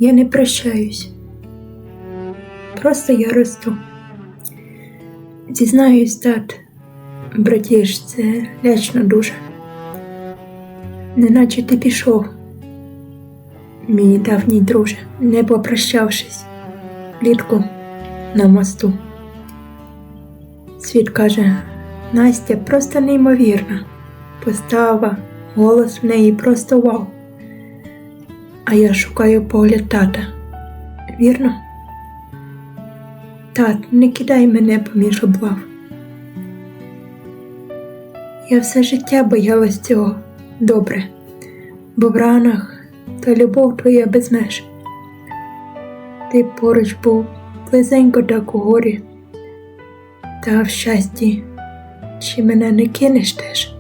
Я не прощаюсь. Просто я росту. Зізнаюсь, тат, братіш, це лячно дуже. Неначе ти пішов, мій давній друже, не попрощавшись, влітку на мосту. Світ каже, Настя просто неймовірна, постава, голос в неї просто вау. А я шукаю погляд тата, вірно? Тат, не кидай мене поміж облав. Я все життя боялась цього, добре, бо в ранах та любов твоя без меж. Ти поруч був, близенько так у горі, та в щасті, чи мене не кинеш теж?